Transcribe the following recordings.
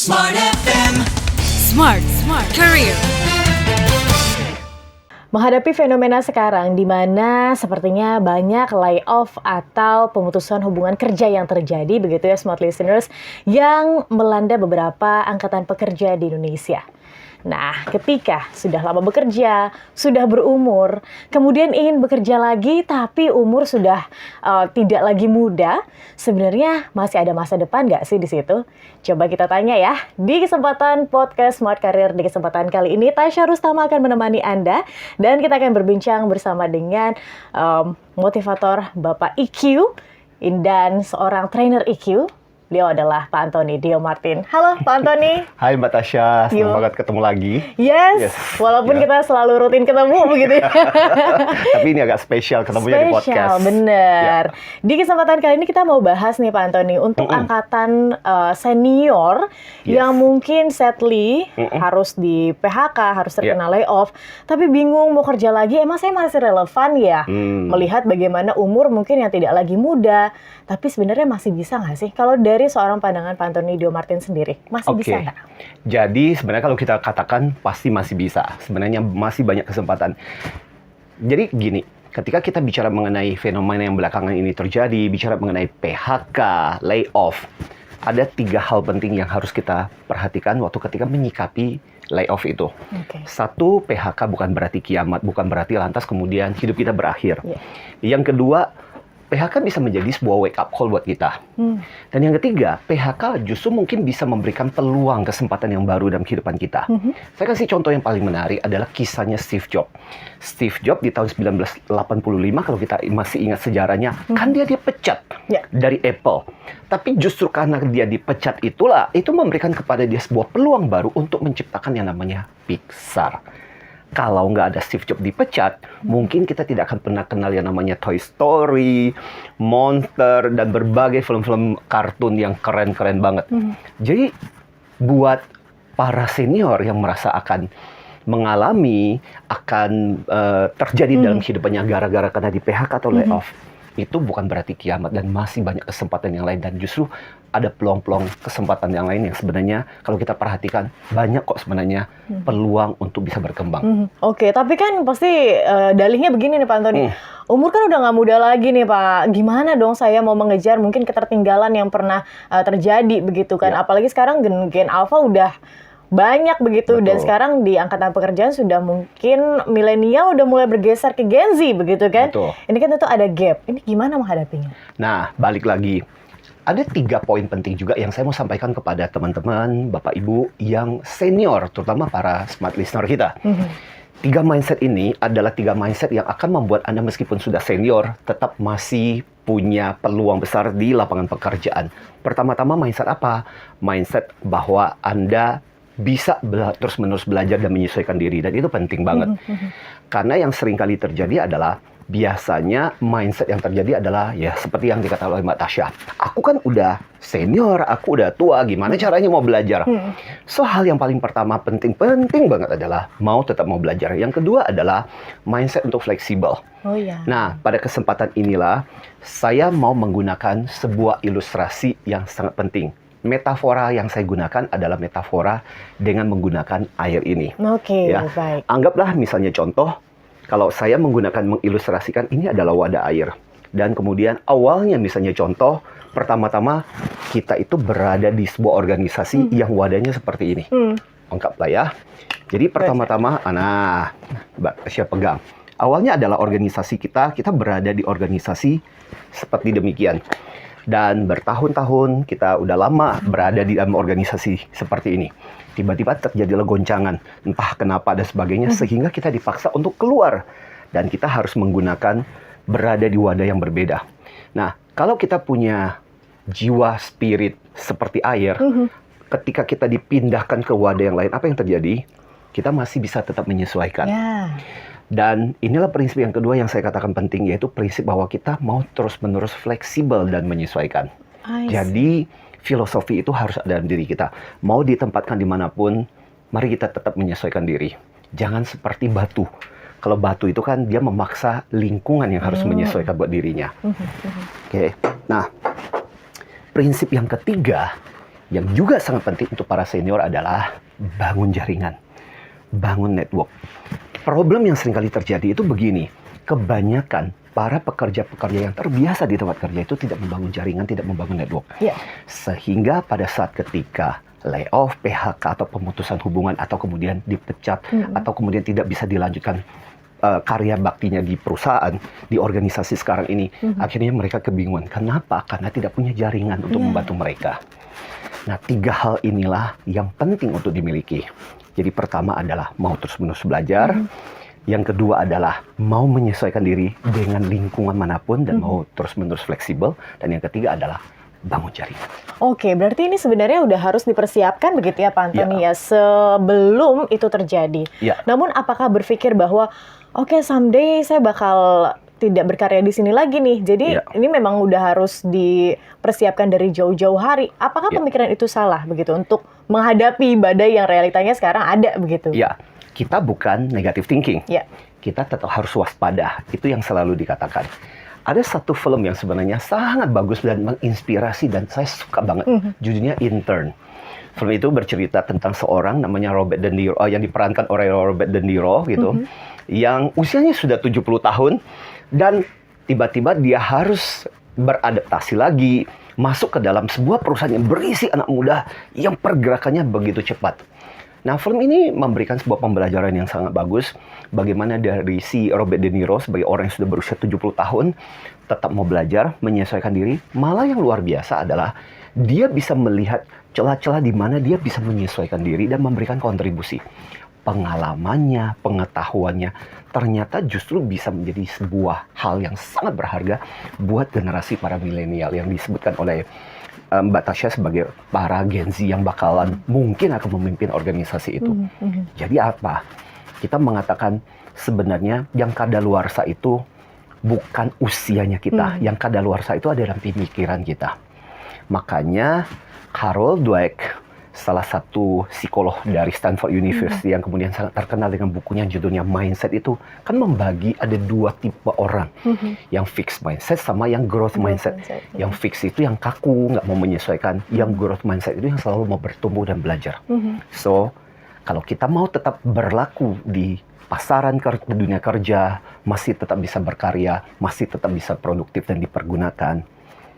Smart FM. Smart Career. Menghadapi fenomena sekarang di mana sepertinya banyak layoff atau pemutusan hubungan kerja yang terjadi, begitu ya smart listeners, yang melanda beberapa angkatan pekerja di Indonesia. Nah, ketika sudah lama bekerja, sudah berumur, kemudian ingin bekerja lagi tapi umur sudah tidak lagi muda, sebenarnya masih ada masa depan nggak sih di situ? Coba kita tanya ya. Di kesempatan podcast Smart Career di kesempatan kali ini, Tasya Rustama akan menemani Anda dan kita akan berbincang bersama dengan motivator Bapak EQ dan seorang trainer EQ. Beliau adalah Pak Antoni Dio Martin. Halo Pak Antoni. Hai Mbak Tasya, senang banget ketemu lagi. Yes. Walaupun kita selalu rutin ketemu begitu ya. Tapi ini agak spesial ketemunya di podcast. Bener. Di kesempatan kali ini kita mau bahas nih Pak Antoni untuk angkatan senior yang mungkin sadly harus di PHK, harus terkena layoff, tapi bingung mau kerja lagi, emang saya masih relevan ya? Melihat bagaimana umur mungkin yang tidak lagi muda, tapi sebenarnya masih bisa nggak sih? Kalau dari seorang pandangan Pak Antoni Dio Martin sendiri, masih bisa nggak? Jadi sebenarnya kalau kita katakan pasti masih bisa. Sebenarnya masih banyak kesempatan. Jadi gini, ketika kita bicara mengenai fenomena yang belakangan ini terjadi, bicara mengenai PHK, layoff, ada 3 hal penting yang harus kita perhatikan waktu ketika menyikapi layoff itu. Satu, PHK bukan berarti kiamat, bukan berarti lantas kemudian hidup kita berakhir. Yang kedua, PHK bisa menjadi sebuah wake up call buat kita. Dan yang ketiga, PHK justru mungkin bisa memberikan peluang kesempatan yang baru dalam kehidupan kita. Saya kasih contoh yang paling menarik adalah kisahnya Steve Jobs. Steve Jobs di tahun 1985, kalau kita masih ingat sejarahnya, kan dia dipecat dari Apple. Tapi justru karena dia dipecat itulah, itu memberikan kepada dia sebuah peluang baru untuk menciptakan yang namanya Pixar. Kalau nggak ada Steve Jobs dipecat, mungkin kita tidak akan pernah kenal yang namanya Toy Story, Monster, dan berbagai film-film kartun yang keren-keren banget. Jadi, buat para senior yang merasa akan mengalami, akan terjadi dalam kehidupannya gara-gara karena di PHK atau layoff, itu bukan berarti kiamat dan masih banyak kesempatan yang lain. Dan justru ada peluang-peluang kesempatan yang lain yang sebenarnya kalau kita perhatikan banyak kok sebenarnya peluang untuk bisa berkembang. Oke, tapi kan pasti dalihnya begini nih Pak Antoni. Umur kan udah nggak muda lagi nih Pak. Gimana dong saya mau mengejar mungkin ketertinggalan yang pernah terjadi begitu kan. Apalagi sekarang gen Alpha udah banyak begitu. Dan sekarang di angkatan pekerjaan sudah mungkin milenial udah mulai bergeser ke Gen Z begitu kan. Ini kan tentu ada gap. Ini gimana menghadapinya? Nah, balik lagi. Ada 3 poin penting juga yang saya mau sampaikan kepada teman-teman, Bapak Ibu yang senior, terutama para smart listener kita. 3 mindset ini adalah 3 mindset yang akan membuat Anda meskipun sudah senior, tetap masih punya peluang besar di lapangan pekerjaan. Pertama-tama mindset apa? Mindset bahwa Anda bisa terus-menerus belajar dan menyesuaikan diri. Dan itu penting banget. Karena yang sering kali terjadi adalah biasanya mindset yang terjadi adalah ya seperti yang dikatakan oleh Mbak Tasya. Aku kan udah senior, aku udah tua, gimana caranya mau belajar? So hal yang paling pertama penting banget adalah mau tetap mau belajar. Yang kedua adalah mindset untuk fleksibel. Nah, pada kesempatan inilah saya mau menggunakan sebuah ilustrasi yang sangat penting. Metafora yang saya gunakan adalah metafora dengan menggunakan air ini. Baik. Anggaplah misalnya contoh, kalau saya menggunakan mengilustrasikan ini adalah wadah air. Dan kemudian awalnya misalnya contoh, pertama-tama kita itu berada di sebuah organisasi yang wadahnya seperti ini. Anggaplah ya. Jadi pertama-tama, Mbak Tasya pegang. Awalnya adalah organisasi kita berada di organisasi seperti demikian. Dan bertahun-tahun kita udah lama berada di dalam organisasi seperti ini. Tiba-tiba terjadilah goncangan, entah kenapa dan sebagainya, sehingga kita dipaksa untuk keluar. Dan kita harus menggunakan berada di wadah yang berbeda. Nah, kalau kita punya jiwa spirit seperti air, ketika kita dipindahkan ke wadah yang lain, apa yang terjadi? Kita masih bisa tetap menyesuaikan. Dan inilah prinsip yang kedua yang saya katakan penting, yaitu prinsip bahwa kita mau terus-menerus fleksibel dan menyesuaikan. Jadi, filosofi itu harus ada dalam diri kita. Mau ditempatkan dimanapun, mari kita tetap menyesuaikan diri. Jangan seperti batu. Kalau batu itu kan dia memaksa lingkungan yang harus menyesuaikan buat dirinya. Nah, prinsip yang ketiga Yang juga sangat penting untuk para senior adalah bangun jaringan, bangun network. Problem yang seringkali terjadi itu begini, kebanyakan para pekerja-pekerja yang terbiasa di tempat kerja itu tidak membangun jaringan, tidak membangun network. Ya. Sehingga pada saat ketika layoff, PHK, atau pemutusan hubungan, atau kemudian dipecat, atau kemudian tidak bisa dilanjutkan karya baktinya di perusahaan, di organisasi sekarang ini, akhirnya mereka kebingungan. Kenapa? Karena tidak punya jaringan untuk membantu mereka. Nah, 3 hal inilah yang penting untuk dimiliki. Jadi pertama adalah mau terus-menerus belajar. Yang kedua adalah mau menyesuaikan diri dengan lingkungan manapun dan mau terus-menerus fleksibel. Dan yang ketiga adalah bangun jaringan. Oke, berarti ini sebenarnya udah harus dipersiapkan begitu ya Pak Antoni ya, sebelum itu terjadi. Ya. Namun apakah berpikir bahwa oke, someday saya bakal tidak berkarya di sini lagi nih. Jadi ini memang udah harus dipersiapkan dari jauh-jauh hari. Apakah pemikiran itu salah begitu untuk menghadapi badai yang realitanya sekarang ada begitu? Ya, kita bukan negative thinking. Ya. Kita tetap harus waspada. Itu yang selalu dikatakan. Ada satu film yang sebenarnya sangat bagus dan menginspirasi dan saya suka banget. Judulnya Intern. Film itu bercerita tentang seorang namanya Robert De Niro, yang diperankan oleh Robert De Niro gitu, yang usianya sudah 70 tahun dan tiba-tiba dia harus beradaptasi lagi, masuk ke dalam sebuah perusahaan yang berisi anak muda yang pergerakannya begitu cepat. Nah, film ini memberikan sebuah pembelajaran yang sangat bagus. Bagaimana dari si Robert De Niro sebagai orang yang sudah berusia 70 tahun, tetap mau belajar, menyesuaikan diri. Malah yang luar biasa adalah dia bisa melihat celah-celah di mana dia bisa menyesuaikan diri dan memberikan kontribusi. Pengalamannya, pengetahuannya, ternyata justru bisa menjadi sebuah hal yang sangat berharga buat generasi para milenial yang disebutkan oleh Mbak Tasya sebagai para Gen Z yang bakalan mungkin akan memimpin organisasi itu. Jadi apa? Kita mengatakan sebenarnya yang kadaluarsa itu bukan usianya kita. Yang kadaluarsa itu ada dalam pemikiran kita. Makanya Carol Dweck, salah satu psikolog dari Stanford University yang kemudian sangat terkenal dengan bukunya judulnya Mindset itu kan membagi ada 2 tipe orang. Yang fixed mindset sama yang growth mindset. Yang fixed itu yang kaku, nggak mau menyesuaikan. Yang growth mindset itu yang selalu mau bertumbuh dan belajar. So, kalau kita mau tetap berlaku di pasaran dunia kerja, masih tetap bisa berkarya, masih tetap bisa produktif dan dipergunakan,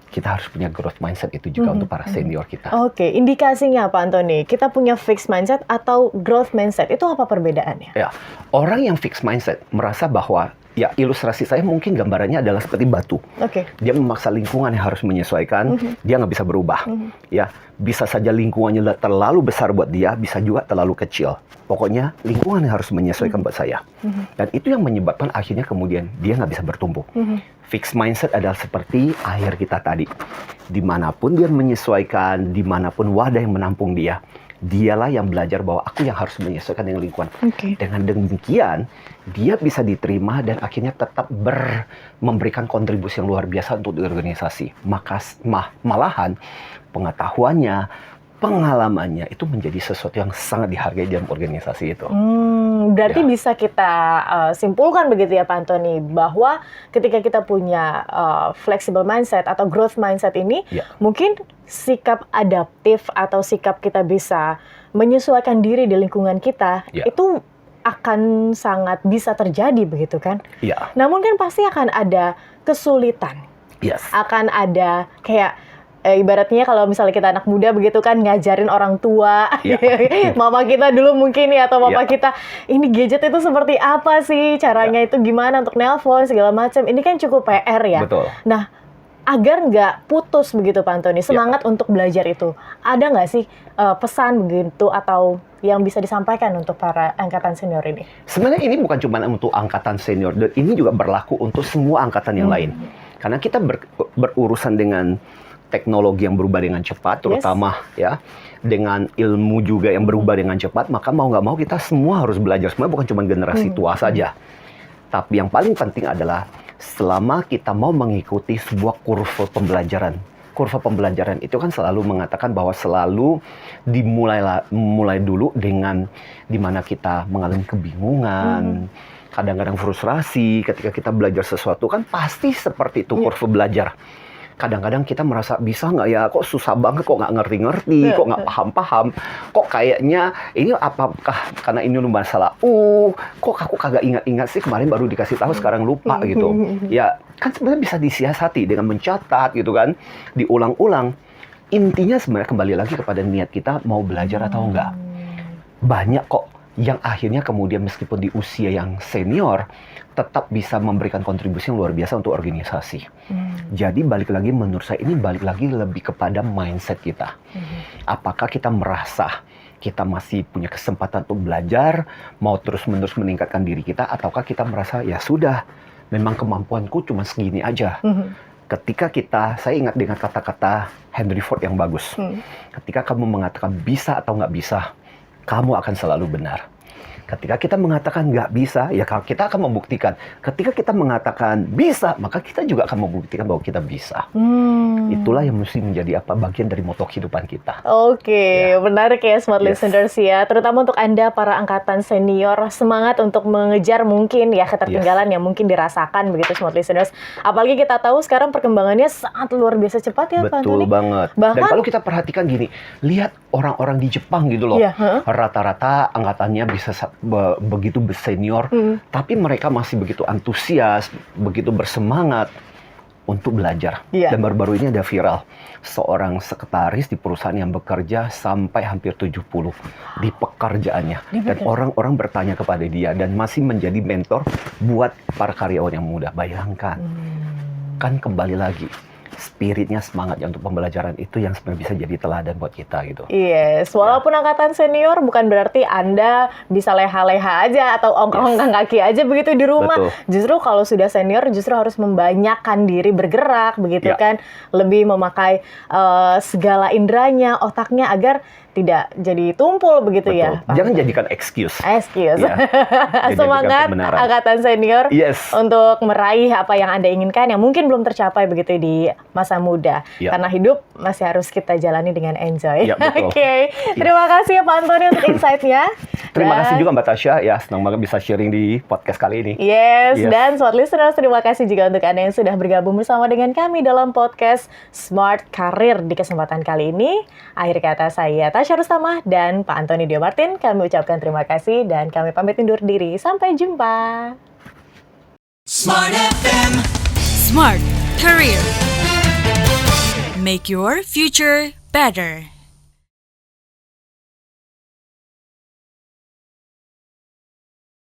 kita harus punya growth mindset itu juga untuk para senior kita. Oke, indikasinya Pak Antoni, kita punya fixed mindset atau growth mindset, itu apa perbedaannya? Ya, orang yang fixed mindset merasa bahwa, ya ilustrasi saya mungkin gambarannya adalah seperti batu. Oke. Dia memaksa lingkungan yang harus menyesuaikan, dia nggak bisa berubah. Ya, bisa saja lingkungannya terlalu besar buat dia, bisa juga terlalu kecil. Pokoknya lingkungan yang harus menyesuaikan buat saya. Dan itu yang menyebabkan akhirnya kemudian dia nggak bisa bertumbuh. Fixed mindset adalah seperti air kita tadi. Dimanapun dia menyesuaikan, dimanapun wadah yang menampung dia, dialah yang belajar bahwa aku yang harus menyesuaikan dengan lingkungan. Dengan demikian, dia bisa diterima dan akhirnya tetap memberikan kontribusi yang luar biasa untuk organisasi. Maka malahan pengetahuannya, pengalamannya itu menjadi sesuatu yang sangat dihargai dalam organisasi itu. Berarti bisa kita simpulkan begitu ya Pak Antoni, bahwa ketika kita punya flexible mindset atau growth mindset ini, mungkin sikap adaptif atau sikap kita bisa menyesuaikan diri di lingkungan kita, itu akan sangat bisa terjadi begitu kan? Namun kan pasti akan ada kesulitan, akan ada kayak ibaratnya kalau misalnya kita anak muda begitu kan ngajarin orang tua, mama kita dulu mungkin ya, atau papa kita, ini gadget itu seperti apa sih, caranya itu gimana untuk nelpon segala macam, ini kan cukup PR ya. Nah, agar nggak putus begitu Pak Antoni, semangat untuk belajar itu, ada nggak sih pesan begitu atau yang bisa disampaikan untuk para angkatan senior ini? Sebenarnya ini bukan cuma untuk angkatan senior, dan ini juga berlaku untuk semua angkatan yang lain. Karena kita berurusan dengan teknologi yang berubah dengan cepat, terutama ya dengan ilmu juga yang berubah dengan cepat, maka mau nggak mau kita semua harus belajar. Sebenarnya bukan cuma generasi tua saja, tapi yang paling penting adalah selama kita mau mengikuti sebuah kurva pembelajaran. Kurva pembelajaran itu kan selalu mengatakan bahwa selalu dimulai dulu dengan dimana kita mengalami kebingungan, kadang-kadang frustrasi ketika kita belajar sesuatu, kan pasti seperti itu kurva belajar. kadang-kadang kita merasa bisa nggak ya, kok susah banget, kok nggak ngerti-ngerti, kok nggak paham-paham, kok kayaknya ini apakah karena ini masalah kok aku kagak ingat-ingat sih, kemarin baru dikasih tahu sekarang lupa gitu. Ya kan sebenarnya bisa disiasati dengan mencatat gitu kan, diulang-ulang. Intinya sebenarnya kembali lagi kepada niat kita mau belajar atau enggak. Banyak kok yang akhirnya kemudian meskipun di usia yang senior tetap bisa memberikan kontribusi yang luar biasa untuk organisasi. Jadi balik lagi menurut saya ini balik lagi lebih kepada mindset kita. Apakah kita merasa kita masih punya kesempatan untuk belajar, mau terus-menerus meningkatkan diri kita, ataukah kita merasa ya sudah, memang kemampuanku cuma segini aja. Ketika saya ingat dengan kata-kata Henry Ford yang bagus. Ketika kamu mengatakan bisa atau nggak bisa, kamu akan selalu benar. Ketika kita mengatakan nggak bisa, ya kita akan membuktikan. Ketika kita mengatakan bisa, maka kita juga akan membuktikan bahwa kita bisa. Itulah yang mesti menjadi bagian dari moto kehidupan kita. Oke, menarik ya Smart Listeners ya. Terutama untuk Anda para angkatan senior, semangat untuk mengejar mungkin ya ketertinggalan yang mungkin dirasakan begitu Smart Listeners. Apalagi kita tahu sekarang perkembangannya sangat luar biasa cepat ya Pak Antoni. Betul banget. Dan kalau kita perhatikan gini, lihat orang-orang di Jepang gitu loh. Rata-rata angkatannya bisa begitu senior, tapi mereka masih begitu antusias, begitu bersemangat untuk belajar. Dan baru-baru ini ada viral seorang sekretaris di perusahaan yang bekerja sampai hampir 70 di pekerjaannya. Dan orang-orang bertanya kepada dia dan masih menjadi mentor buat para karyawan yang muda. Bayangkan, kan kembali lagi spiritnya, semangatnya untuk pembelajaran itu yang sebenarnya bisa jadi teladan buat kita gitu. Yes, walaupun angkatan senior bukan berarti Anda bisa leha-leha aja atau ongkang-ongkang kaki aja begitu di rumah. Justru kalau sudah senior justru harus membanyakkan diri bergerak begitu kan, lebih memakai segala indranya, otaknya agar tidak jadi tumpul begitu ya. Jangan jadikan excuse. Semangat angkatan senior untuk meraih apa yang Anda inginkan yang mungkin belum tercapai begitu di masa muda. Karena hidup masih harus kita jalani dengan enjoy. Terima kasih ya Pak Antoni untuk insight-nya. Terima kasih juga Mbak Tasya, ya senang banget bisa sharing di podcast kali ini. Dan Smart Listeners, terima kasih juga untuk Anda yang sudah bergabung bersama dengan kami dalam podcast Smart Career di kesempatan kali ini. Akhir kata saya Tasya Rustamah dan Pak Antoni Dio Martin, kami ucapkan terima kasih dan kami pamit undur diri. Sampai jumpa. Smart FM. Smart Career. Make your future better.